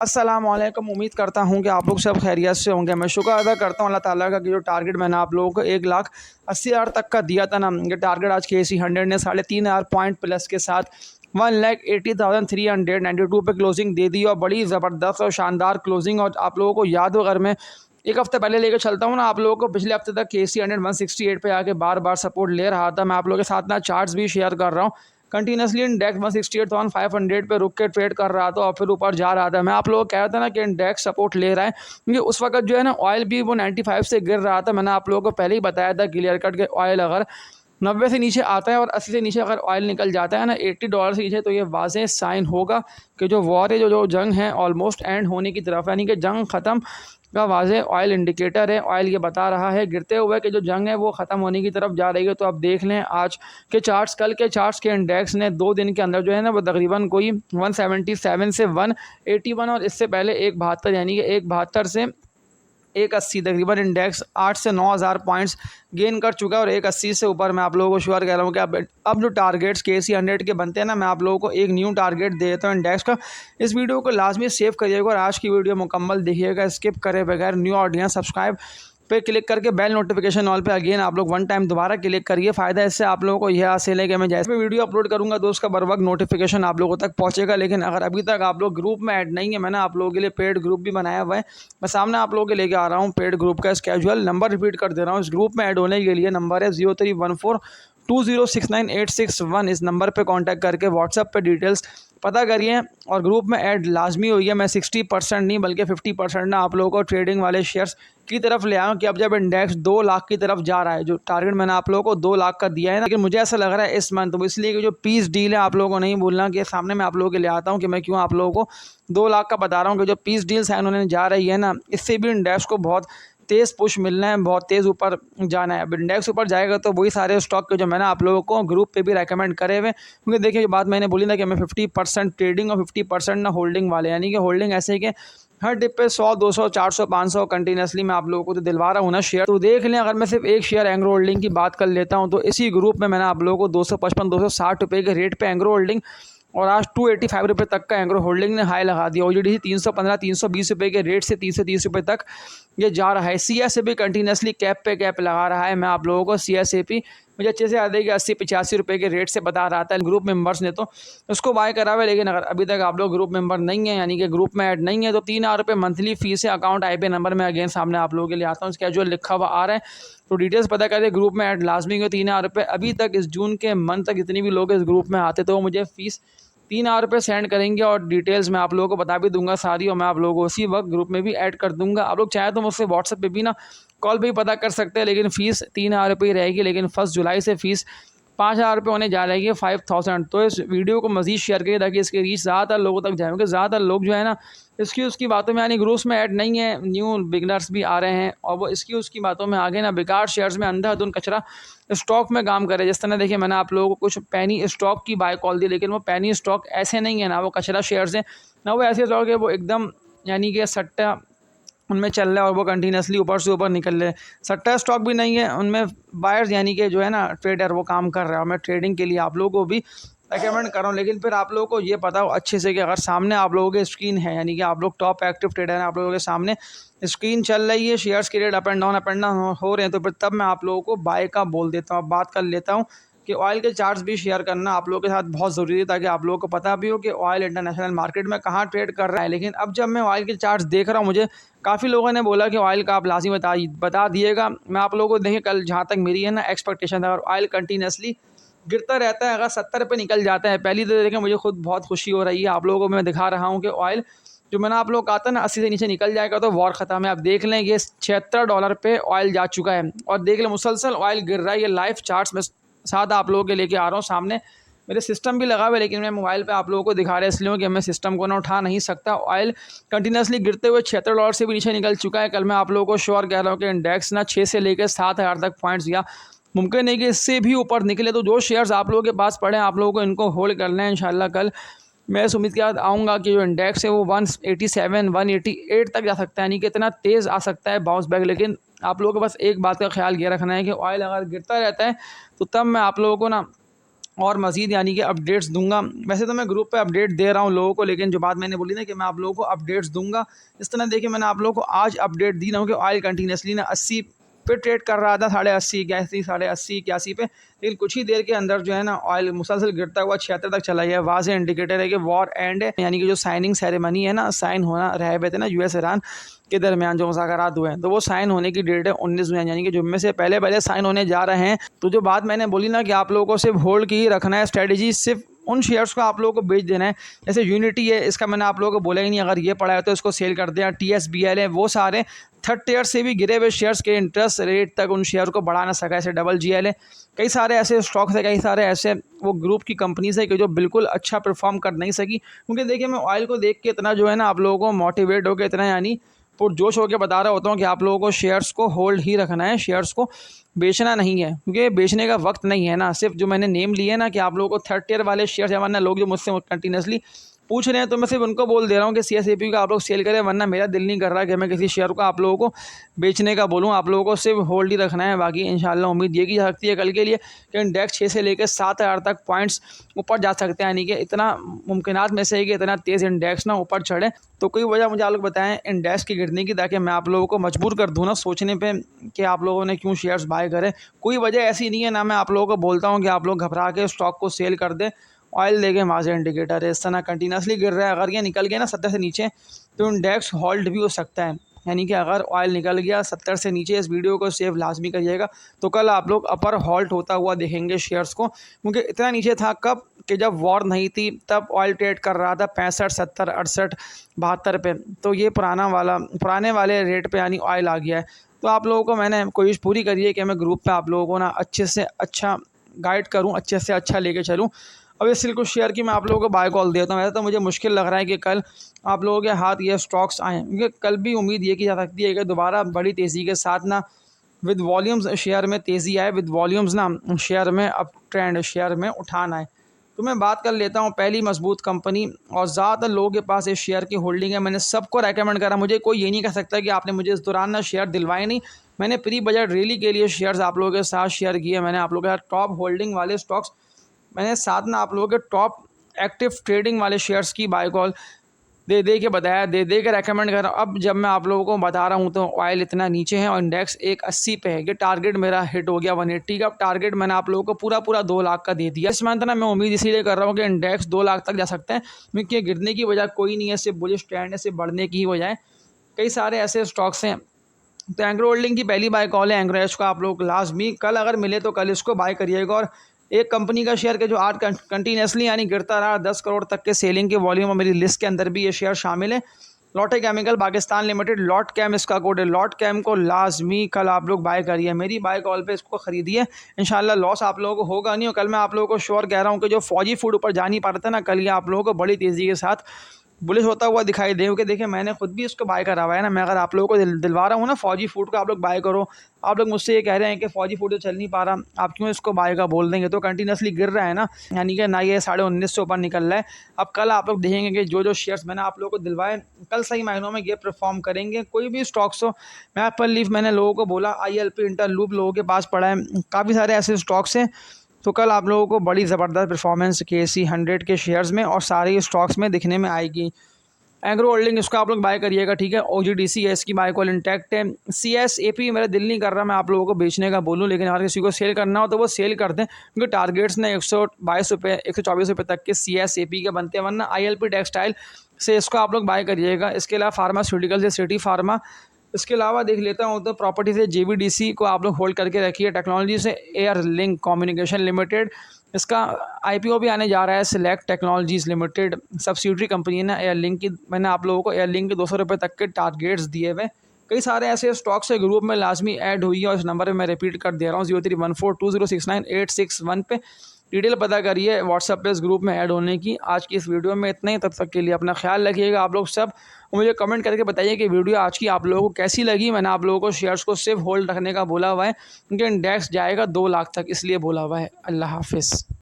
अस्सलामुअलैकुम। उम्मीद करता हूँ कि आप लोग सब खैरियत से होंगे। मैं शुक्र अदा करता हूँ अल्लाह ताला का कि जो टारगेट मैंने आप लोगों को 1,80,000 तक का दिया था ना, ये टारगेट आज KC 100 ने 3,500 पॉइंट प्लस के साथ 1,80,392 पे क्लोजिंग दे दी और बड़ी ज़बरदस्त और शानदार क्लोजिंग। और आप लोगों को याद हो, अगर मैं एक हफ्ते पहले लेकर चलता हूँ ना, आप लोगों को पिछले हफ्ते तक KC 100 168 पे आके बार बार सपोर्ट ले रहा था। मैं आप लोगों के साथ ना चार्ट्स भी शेयर कर रहा हूँ। कंटिन्यूसली इंडेक्स 168,500 पे रुक के ट्रेड कर रहा था और फिर ऊपर जा रहा था। मैं आप लोगों को कह रहा था ना कि इंडेक्स सपोर्ट ले रहा है, क्योंकि उस वक्त जो है ना ऑयल भी वो 95 से गिर रहा था। मैंने आप लोगों को पहले ही बताया था क्लियर कट के ऑयल अगर 90 से नीचे आता है और 80 से नीचे अगर ऑयल निकल जाता है ना $80 से नीचे, तो ये वाज़ेह साइन होगा कि जो वॉर है, जो जंग है ऑलमोस्ट एंड होने की तरफ है, यानी कि जंग ख़त्म का वाज़ेह ऑयल इंडिकेटर है। ऑयल ये बता रहा है गिरते हुए कि जो जंग है वो ख़त्म होने की तरफ जा रही है। तो अब देख लें आज के चार्ट्स, कल के चार्ट्स के इंडेक्स ने 2 दिन के अंदर जो है ना वो तकरीबन कोई 177 से 181 और इससे पहले 172, यानी कि 172 से 180 तकरीबन इंडेक्स 8 से 9,000 पॉइंट्स गेन कर चुका है। और 180 से ऊपर मैं आप लोगों को श्योर कह रहा हूँ कि अब जो टारगेट्स KC 100 के बनते हैं ना, मैं आप लोगों को एक न्यू टारगेट दे देता हूँ इंडेक्स का। इस वीडियो को लाजमी सेव करिएगा और आज की वीडियो मुकम्मल देखिएगा, स्किप करे बगैर। न्यू ऑडियंस सब्सक्राइब पे क्लिक करके बेल नोटिफिकेशन ऑल पे अगेन आप लोग 1 टाइम दोबारा क्लिक करिए। फ़ायदा इससे आप लोगों को यह हासिल है कि मैं जैसे भी वीडियो अपलोड करूंगा तो उसका बर वक्त नोटिफिकेशन आप लोगों तक पहुंचेगा। लेकिन अगर अभी तक आप लोग ग्रुप में ऐड नहीं है, मैंने आप लोगों के लिए पेड ग्रुप भी बनाया हुआ है। मैं सामने आप लोगों के लेके आ रहा हूँ पेड ग्रुप का स्केजुअल। नंबर रिपीट कर दे रहा हूँ, इस ग्रुप में ऐड होने के लिए नंबर है 0314206981। इस नंबर पे कांटेक्ट करके व्हाट्सएप पे डिटेल्स पता करिए और ग्रुप में ऐड लाजमी हुई है। मैं 60% नहीं बल्कि 50% ना आप लोगों को ट्रेडिंग वाले शेयर्स की तरफ ले आऊँ कि अब जब इंडेक्स 2 लाख की तरफ जा रहा है, जो टारगेट मैंने आप लोगों को 2 लाख का दिया है ना, लेकिन मुझे ऐसा लग रहा है इस मंथ, तो इसलिए कि जो पीस डील है आप लोगों को नहीं भूलना कि सामने मैं आप लोगों के लिए आता हूँ कि मैं क्यों आप लोगों को 2 लाख का बता रहा हूँ कि जो पीस डील साइन होने जा रही है ना, इससे भी इंडेक्स को बहुत तेज़ पुश मिलना है, बहुत तेज़ ऊपर जाना है। अब इंडेक्स ऊपर जाएगा तो वही सारे स्टॉक के जो मैंने आप लोगों को ग्रुप पे भी रेकमेंड करे हुए, क्योंकि देखिए ये बात मैंने बोली ना कि मैं 50% ट्रेडिंग और 50% ना होल्डिंग वाले, यानी कि होल्डिंग ऐसे कि हर डिप पे 100 200 400 500 कंटिन्यूसली मैं आप लोगों को तो दिलवा रहा हूँ ना शेयर। तो देख लें, अगर मैं सिर्फ एक शेयर एंग्रो होल्डिंग की बात कर लेता हूँ तो इसी ग्रुप में मैंने आप लोगों को 255 260 रुपये के रेट पे एंग्रो होल्डिंग और आज 285 रुपये तक का एंग्रो होल्डिंग ने हाई लगा दिया। OGDC 315 320 रुपये के रेट से 330 रुपये तक ये जा रहा है। CSAP कंटिन्यूसली कैप पे कैप लगा रहा है। मैं आप लोगों को CSAP मुझे अच्छे से याद है कि 80-85 रुपये के रेट से बता रहा था ग्रुप मेंबर्स ने, तो उसको बाय करा हुआ है। लेकिन अगर अभी तक आप लोग ग्रुप मेंबर नहीं है, यानी कि ग्रुप में ऐड नहीं है, तो 3,000 रुपये मंथली फीस है। अकाउंट IP नंबर में अगेन सामने आप लोगों के लिए आता हूँ, स्केजुअल लिखा हुआ आ रहा है, तो डिटेल्स पता करिए। ग्रुप में ऐड लाजमी हो 3,000 रुपये। अभी तक इस जून के मंथ तक जितनी भी लोग इस ग्रुप में आते तो वो मुझे फीस 3,000 रुपये सेंड करेंगे और डिटेल्स मैं आप लोगों को बता भी दूंगा सारी, और मैं आप लोगों को उसी वक्त ग्रुप में भी ऐड कर दूंगा। आप लोग चाहे तो मुझसे व्हाट्सएप पे भी ना कॉल पे ही पता कर सकते हैं, लेकिन फ़ीस 3,000 रुपये ही रहेगी। लेकिन 1 जुलाई से फ़ीस 5,000 रुपये होने जा रही है, 5,000। तो इस वीडियो को मज़ीद शेयर करिए ताकि इसकी रीच ज़्यादातर लोगों तक जाए, क्योंकि ज़्यादातर लोग जो है ना इसकी उसकी बातों में, यानी ग्रुप्स में ऐड नहीं है, न्यू बिगनर्स भी आ रहे हैं और वो इसकी उसकी बातों में आगे ना बेकार शेयर्स में अंधाधुंध कचरा स्टॉक में काम करे। जिस तरह देखिए मैंने आप लोगों को कुछ पैनी स्टॉक की बाय कॉल दी, लेकिन वो पैनी स्टॉक ऐसे नहीं है, ना वो कचरा शेयर्स हैं, ना वो ऐसे स्टॉक है वो एकदम यानी कि सट्टा उनमें चल रहा है और वो कंटिन्यूसली ऊपर से ऊपर निकल रहे हैं। सट्टा स्टॉक भी नहीं है, उनमें बायर्स यानी कि जो है ना ट्रेडर वो काम कर रहा है। मैं ट्रेडिंग के लिए आप लोगों को भी रेकमेंड कर रहा हूँ, लेकिन फिर आप लोगों को ये पता हो अच्छे से कि अगर सामने आप लोगों के स्क्रीन है, यानी कि आप लोग टॉप एक्टिव ट्रेडर हैं, आप लोगों के सामने स्क्रीन चल रही है, शेयर्स के रेट अप एंड डाउन हो रहे हैं, तो फिर तब मैं आप लोगों को बाय का बोल देता हूँ। बात कर लेता हूँ कि ऑयल के चार्ट्स भी शेयर करना आप लोगों के साथ बहुत ज़रूरी है, ताकि आप लोगों को पता भी हो कि ऑयल इंटरनेशनल मार्केट में कहाँ ट्रेड कर रहा है। लेकिन अब जब मैं ऑयल के चार्ट्स देख रहा हूँ, मुझे काफ़ी लोगों ने बोला कि ऑयल का आप लाजमी बता दिएगा। मैं आप लोगों को देखिए कल जहाँ तक मेरी है ना एक्सपेक्टेशन था, और ऑयल कंटिन्यूसली गिरता रहता है, अगर 70 पे निकल जाता है पहली तो देखें मुझे खुद बहुत खुशी हो रही है। आप लोगों को मैं दिखा रहा हूँ कि ऑयल जो मैंने आप लोग कहा था ना 80 से नीचे निकल जाएगा तो वॉर ख़त्म है। अब देख लें ये $76 पे ऑयल जा चुका है और देख लें मुसलसल ऑयल गिर रहा है। ये लाइव चार्ट्स में साथ आप लोगों के लेके आ रहा हूँ सामने। मेरे सिस्टम भी लगा हुआ है, लेकिन मैं मोबाइल पे आप लोगों को दिखा रहा है इसलिए कि मैं सिस्टम को ना उठा नहीं सकता। ऑयल कंटिन्यूसली गिरते हुए $76 से भी नीचे निकल चुका है। कल मैं आप लोगों को श्योर कह रहा हूँ कि इंडेक्स ना 6 से लेकर 7,000 तक पॉइंट्स या मुमकिन है कि इससे भी ऊपर निकले। तो जो शेयर्स आप लोगों के पास पड़े हैं आप लोगों को इनको होल्ड करना है। इंशाल्लाह कल मैं इस उम्मीद के साथ आऊँगा कि जो इंडेक्स है वो 187 188 तक जा सकता है, यानी कि इतना तेज़ आ सकता है बाउंस बैक। लेकिन आप लोगों को बस एक बात का ख्याल ये रखना है कि ऑयल अगर गिरता रहता है तो तब मैं आप लोगों को ना और मज़ीद यानी कि अपडेट्स दूंगा। वैसे तो मैं ग्रुप पे अपडेट दे रहा हूँ लोगों को, लेकिन जो बात मैंने बोली ना कि मैं आप लोगों को अपडेट्स दूंगा, इस तरह देखिए मैंने आप लोगों को आज अपडेट दी ना कि ऑयल कंटिन्यूसली ना 80 पे ट्रेड कर रहा था, 80 81 80 81 पे, लेकिन कुछ ही देर के अंदर जो है ना ऑयल मुसलसल गिरता हुआ 76 तक चला गया। वाज़ेह इंडिकेटर है कि वॉर एंड है, यानी कि जो साइनिंग सेरेमनी है ना, साइन होना रह गए थे ना यूएस ईरान के दरमियान जो मुज़ाकरात हुए हैं, तो वो साइन होने की डेट है 19 में, यानी कि जुम्मे से पहले पहले साइन होने जा रहे हैं। तो जो बात मैंने बोली ना कि आप लोगों को सिर्फ होल्ड की ही रखना है, स्ट्रेटजी सिर्फ उन शेयर्स को आप लोगों को बेच देना है। जैसे यूनिटी है, इसका मैंने आप लोगों को बोला ही नहीं, अगर ये पड़ा है तो इसको सेल कर दें। TSBL है, वो सारे थर्ड टियर से भी गिरे हुए शेयर्स के इंटरेस्ट रेट तक उन शेयर को बढ़ा ना सका। ऐसे GGL है, कई सारे ऐसे स्टॉक्स है, कई सारे ऐसे वो ग्रुप की कंपनीज है कि जो बिल्कुल अच्छा परफॉर्म कर नहीं सकी। क्योंकि देखिए मैं ऑयल को देख के इतना जो है ना आप लोगों को मोटिवेट होकर इतना यानी पुरजोश होकर बता रहा होता हूँ कि आप लोगों को शेयर्स को होल्ड ही रखना है, शेयर्स को बेचना नहीं है, क्योंकि बेचने का वक्त नहीं है ना। सिर्फ जो मैंने नेम लिए ना कि आप लोगों को थर्ड टियर वाले शेयर्स है, वरना लोग जो मुझसे कंटिन्यूसली पूछ रहे हैं तो मैं सिर्फ उनको बोल दे रहा हूँ कि CSAP का आप लोग सेल करें, वरना मेरा दिल नहीं कर रहा कि मैं किसी शेयर को आप लोगों को बेचने का बोलूँ। आप लोगों को सिर्फ होल्ड ही रखना है। बाकी इंशाल्लाह उम्मीद ये की जा सकती है कल के लिए कि इंडेक्स 6 से लेकर 7,000 तक पॉइंट्स ऊपर जा सकते हैं, यानी कि इतना मुमकिनात में से है कि इतना तेज़ इंडेक्स ना ऊपर चढ़े। तो कोई वजह मुझे आप लोग बताएं इंडेक्स की गिरने की, ताकि मैं आप लोगों को मजबूर कर दूँ ना सोचने पे कि आप लोगों ने क्यों शेयर्स बाय करें। कोई वजह ऐसी नहीं है ना, मैं आप लोगों को बोलता हूँ कि आप लोग घबरा के स्टॉक को सेल कर दें। ऑयल देखें, वाज़ेह इंडिकेटर है, इस तरह कंटिन्यूसली गिर रहा है। अगर ये निकल गया ना 70 से नीचे तो इंडेक्स होल्ड भी हो सकता है, यानी कि अगर ऑयल निकल गया 70 से नीचे, इस वीडियो को सेव लाजमी करिएगा, तो कल आप लोग अपर हॉल्ट होता हुआ देखेंगे शेयर्स को। क्योंकि इतना नीचे था कब कि जब वॉर नहीं थी, तब ऑयल ट्रेड कर रहा था 65 70 68 72 पे। तो ये पुराने वाले रेट पे यानी ऑयल आ गया है। तो आप लोगों को मैंने कोशिश पूरी करी है कि मैं ग्रुप पे आप लोगों को ना अच्छे से अच्छा गाइड करूँ, अच्छे से अच्छा लेके चलूँ। अब इस कुछ शेयर की मैं आप लोगों को बाय कॉल देता हूँ। वैसे तो मुझे मुश्किल लग रहा है कि कल आप लोगों के हाथ ये स्टॉक्स आएँ, क्योंकि कल भी उम्मीद ये की जा सकती है कि दोबारा बड़ी तेज़ी के साथ ना विद वॉल्यूम्स शेयर में तेज़ी आए, विद वॉल्यूम्स ना शेयर में अप ट्रेंड, शेयर में उठान आए। तो मैं बात कर लेता हूँ पहली मजबूत कंपनी, और ज़्यादातर लोगों के पास इस शेयर की होल्डिंग है। मैंने सबको रेकमेंड करा, मुझे कोई ये नहीं कह सकता कि आपने मुझे इस दौरान ना शेयर दिलवाए नहीं। मैंने प्री बजट रैली के लिए शेयर्स आप लोगों के साथ शेयर किए। मैंने आप लोगों के साथ टॉप होल्डिंग वाले स्टॉक्स, मैंने साथ ना आप लोगों के टॉप एक्टिव ट्रेडिंग वाले शेयर्स की बाय कॉल दे के बताया, दे के रेकमेंड कर रहा हूँ। अब जब मैं आप लोगों को बता रहा हूँ तो ऑयल इतना नीचे है और इंडेक्स 180 पे है कि टारगेट मेरा हिट हो गया 180 का। अब टारगेट मैंने आप लोगों को पूरा 2 लाख का दे दिया। इस मंथ ना मैं उम्मीद इसीलिए कर रहा हूँ कि इंडेक्स 2 लाख तक जा सकते हैं, क्योंकि गिरने की वजह कोई नहीं है, सिर्फ बुलिश ट्रेंड है, सिर्फ बढ़ने की ही वजह है। कई सारे ऐसे स्टॉक्स हैं। तो एंग्रो होल्डिंग की पहली बाय कॉल है, एंग्रो एच को आप लोग लाजमी कल अगर मिले तो कल इसको बाय करिएगा। और एक कंपनी का शेयर के जो आज कंटिन्यूसली यानी गिरता रहा, 10 करोड़ तक के सेलिंग के वॉल्यूम, मेरी लिस्ट के अंदर भी ये शेयर शामिल है। Lotte Chemical Pakistan Limited, Lotchem इसका कोड है। लॉट कैम को लाजमी कल आप लोग बाय करिए, मेरी बाय कॉल पे इसको खरीदिए, इंशाल्लाह लॉस आप लोगों को होगा नहीं। और कल मैं आप लोगों को श्योर कह रहा हूँ कि जो फौजी फूड ऊपर जा नहीं पा रहा था ना, कल ये आप लोगों को बड़ी तेज़ी के साथ बुलिश होता हुआ दिखाई दे। क्योंकि देखिए मैंने खुद भी इसको बाय करा हुआ है ना। मैं अगर आप लोगों को दिलवा रहा हूँ ना फौजी फूड को आप लोग बाय करो, आप लोग मुझसे ये कह रहे हैं कि फौजी फूड तो चल नहीं पा रहा, आप क्यों इसको बाय का बोल देंगे। तो कंटिन्यूसली गिर रहा है ना, यानी कि ना ये 1950 से ऊपर निकल रहा है। अब कल आप लोग देखेंगे कि जो शेयर्स मैंने आप लोगों को दिलवाए कल सही मायनों में ये परफॉर्म करेंगे। कोई भी स्टॉक्स हो, मैं एप्पल लीफ मैंने लोगों को बोला, ILP इंटरलूप लोगों के पास पड़ा है, काफ़ी सारे ऐसे स्टॉक्स हैं। तो कल आप लोगों को बड़ी ज़बरदस्त परफॉर्मेंस KC 100 के शेयर्स में और सारे स्टॉक्स में दिखने में आएगी। एग्रो होल्डिंग इसको आप लोग बाय करिएगा, ठीक है। OGDC है, इसकी बाय कॉल इंटैक्ट है। CSAP मेरा दिल नहीं कर रहा मैं आप लोगों को बेचने का बोलूं, लेकिन अगर किसी को सेल करना हो तो वो सेल कर दें, क्योंकि टारगेट्स ने 122 रुपये 124 रुपये तक के CSAP के बनते हैं। वरना ILP टेक्सटाइल से इसको आप लोग बाय करिएगा। इसके अलावा फार्मास्यूटिकल से सिटी फार्मा, इसके अलावा देख लेता हूँ तो प्रॉपर्टी से JVDC को आप लोग होल्ड करके रखिए। टेक्नोलॉजी से एयर लिंक कम्युनिकेशन लिमिटेड, इसका IPO भी आने जा रहा है। Select technologies limited subsidiary company है ना एयर लिंक की। मैंने आप लोगों को एयर लिंक के 200 रुपये तक के टारगेट्स दिए हुए। कई सारे ऐसे स्टॉक्स है ग्रुप में लाजमी ऐड हुई है, और इस नंबर पे मैं रिपीट कर दे रहा हूँ 03142069 पे डिटेल पता करिए व्हाट्सएप पे इस ग्रुप में ऐड होने की। आज की इस वीडियो में इतना ही, तब तक के लिए अपना ख्याल रखिएगा आप लोग सब। मुझे कमेंट करके बताइए कि वीडियो आज की आप लोगों को कैसी लगी। मैंने आप लोगों को शेयर्स को सिर्फ होल्ड रखने का बोला हुआ है, क्योंकि इंडेक्स जाएगा 2 लाख तक, इसलिए बोला हुआ है। अल्लाह हाफिज़।